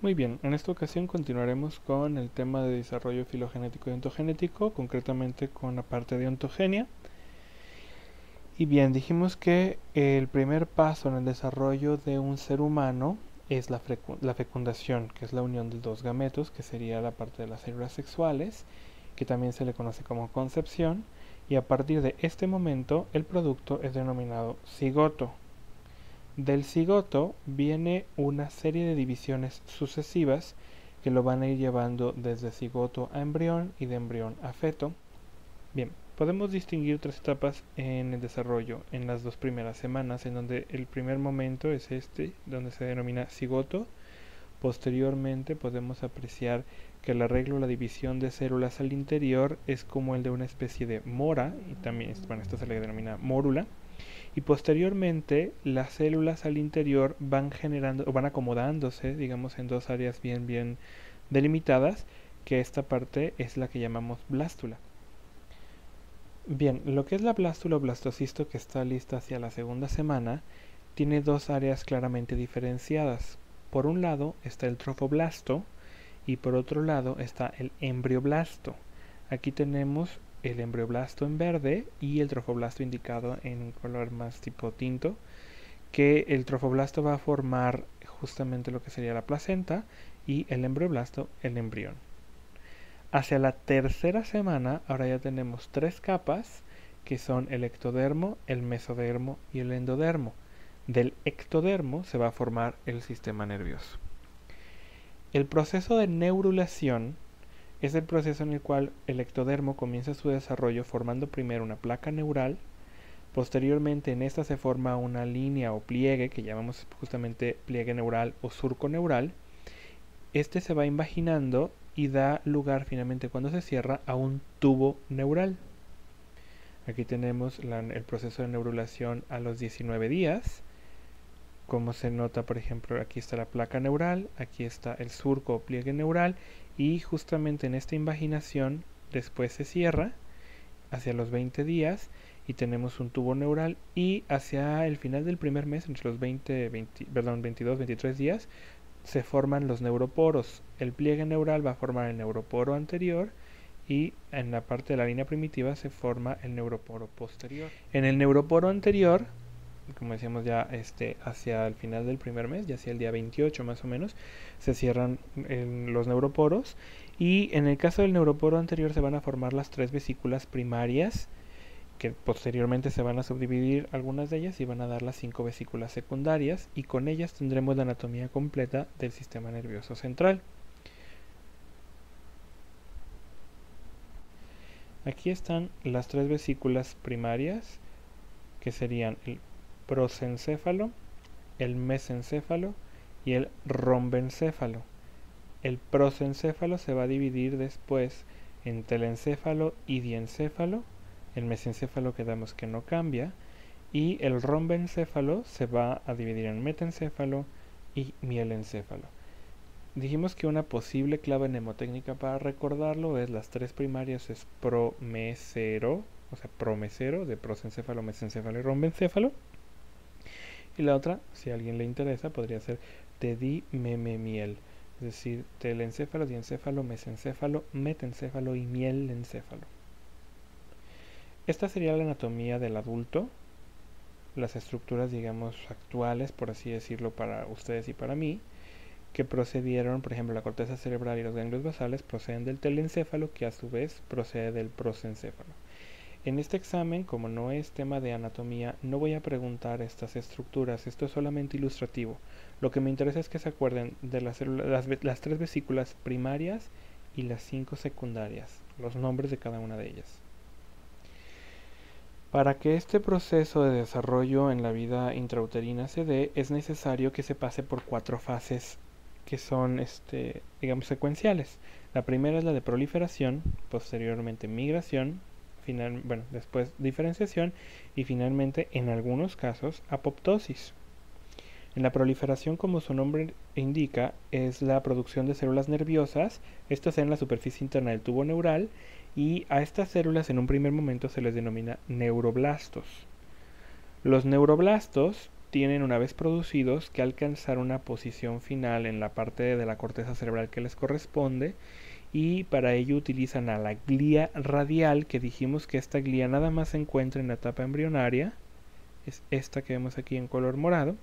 Muy bien, en esta ocasión continuaremos con el tema de desarrollo filogenético y ontogenético, concretamente con la parte de ontogenia. Y bien, dijimos que el primer paso en el desarrollo de un ser humano es la fecundación, que es la unión de dos gametos, que sería la parte de las células sexuales, que también se le conoce como concepción, y a partir de este momento el producto es denominado cigoto. Del cigoto viene una serie de divisiones sucesivas que lo van a ir llevando desde cigoto a embrión y de embrión a feto. Bien, podemos distinguir tres etapas en el desarrollo en las dos primeras semanas, en donde el primer momento es este, donde se denomina cigoto. Posteriormente podemos apreciar que el arreglo o la división de células al interior es como el de una especie de mora, y también, bueno, esto se le denomina mórula. Y posteriormente las células al interior van generando o van acomodándose, digamos, en dos áreas bien delimitadas, que esta parte es la que llamamos blástula. Bien, lo que es la blástula o blastocisto, que está lista hacia la segunda semana, tiene dos áreas claramente diferenciadas. Por un lado está el trofoblasto y por otro lado está el embrioblasto. Aquí tenemos el embrioblasto en verde y el trofoblasto indicado en un color más tipo tinto, que el trofoblasto va a formar justamente lo que sería la placenta y el embrioblasto el embrión. Hacia la tercera semana ahora ya tenemos tres capas, que son el ectodermo, el mesodermo y el endodermo. Del ectodermo se va a formar el sistema nervioso. El proceso de neurulación es el proceso en el cual el ectodermo comienza su desarrollo formando primero una placa neural. Posteriormente en esta se forma una línea o pliegue que llamamos justamente pliegue neural o surco neural. Este se va invaginando y da lugar finalmente, cuando se cierra, a un tubo neural. Aquí tenemos el proceso de neurulación a los 19 días. Como se nota, por ejemplo, aquí está la placa neural, aquí está el surco o pliegue neural, y justamente en esta invaginación después se cierra hacia los 20 días y tenemos un tubo neural, y hacia el final del primer mes, entre los 22, 23 días, se forman los neuroporos. El pliegue neural va a formar el neuroporo anterior y en la parte de la línea primitiva se forma el neuroporo posterior. En el neuroporo anterior, como decíamos ya, hacia el final del primer mes, ya hacia el día 28 más o menos, se cierran los neuroporos, y en el caso del neuroporo anterior se van a formar las tres vesículas primarias, que posteriormente se van a subdividir algunas de ellas y van a dar las 5 vesículas secundarias, y con ellas tendremos la anatomía completa del sistema nervioso central. Aquí están las tres vesículas primarias, que serían el prosencéfalo, el mesencéfalo y el rombencéfalo. El prosencéfalo se va a dividir después en telencéfalo y diencéfalo. El mesencéfalo quedamos que no cambia, y el rombencéfalo se va a dividir en metencéfalo y mielencéfalo. Dijimos que una posible clave mnemotécnica para recordarlo es las tres primarias, es promesero, o sea, promesero, de prosencéfalo, mesencéfalo y rombencéfalo. Y la otra, si a alguien le interesa, podría ser tedimememiel, es decir, telencéfalo, diencéfalo, mesencéfalo, metencéfalo y mielencéfalo. Esta sería la anatomía del adulto, las estructuras, digamos, actuales, por así decirlo, para ustedes y para mí, que procedieron, por ejemplo, la corteza cerebral y los ganglios basales proceden del telencéfalo, que a su vez procede del prosencéfalo. En este examen, como no es tema de anatomía, no voy a preguntar estas estructuras, esto es solamente ilustrativo. Lo que me interesa es que se acuerden de las tres vesículas primarias y las 5 secundarias, los nombres de cada una de ellas. Para que este proceso de desarrollo en la vida intrauterina se dé, es necesario que se pase por 4 fases que son, digamos, secuenciales. La primera es la de proliferación, posteriormente migración, después diferenciación y finalmente, en algunos casos, apoptosis. En la proliferación, como su nombre indica, es la producción de células nerviosas, estas en la superficie interna del tubo neural, y a estas células en un primer momento se les denomina neuroblastos. Los neuroblastos tienen, una vez producidos, que alcanzar una posición final en la parte de la corteza cerebral que les corresponde, y para ello utilizan a la glía radial, que dijimos que esta glía nada más se encuentra en la etapa embrionaria, es esta que vemos aquí en color morado,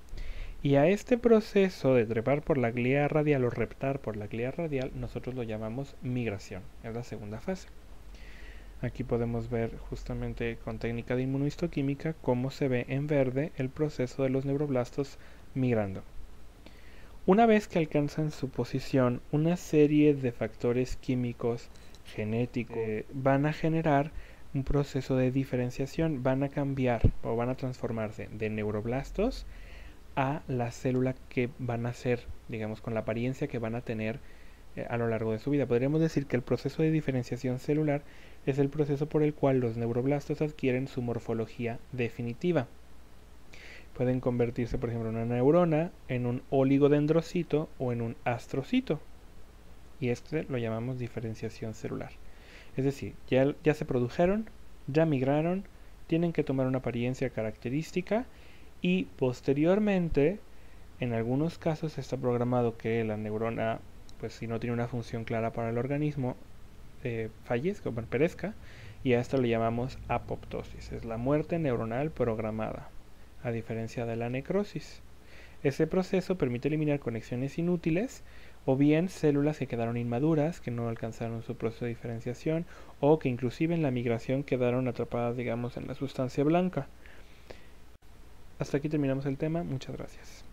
y a este proceso de trepar por la glía radial o reptar por la glía radial nosotros lo llamamos migración, es la segunda fase. Aquí podemos ver justamente con técnica de inmunohistoquímica cómo se ve en verde el proceso de los neuroblastos migrando. Una vez que alcanzan su posición, una serie de factores químicos, genéticos, van a generar un proceso de diferenciación, van a cambiar o van a transformarse de neuroblastos a la célula que van a ser, digamos, con la apariencia que van a tener a lo largo de su vida. Podríamos decir que el proceso de diferenciación celular es el proceso por el cual los neuroblastos adquieren su morfología definitiva. Pueden convertirse, por ejemplo, en una neurona, en un oligodendrocito o en un astrocito. Y este lo llamamos diferenciación celular. Es decir, ya se produjeron, ya migraron, tienen que tomar una apariencia característica y posteriormente, en algunos casos está programado que la neurona, pues si no tiene una función clara para el organismo, fallezca o perezca, y a esto le llamamos apoptosis. Es la muerte neuronal programada, a diferencia de la necrosis. Ese proceso permite eliminar conexiones inútiles o bien células que quedaron inmaduras, que no alcanzaron su proceso de diferenciación o que inclusive en la migración quedaron atrapadas, digamos, en la sustancia blanca. Hasta aquí terminamos el tema. Muchas gracias.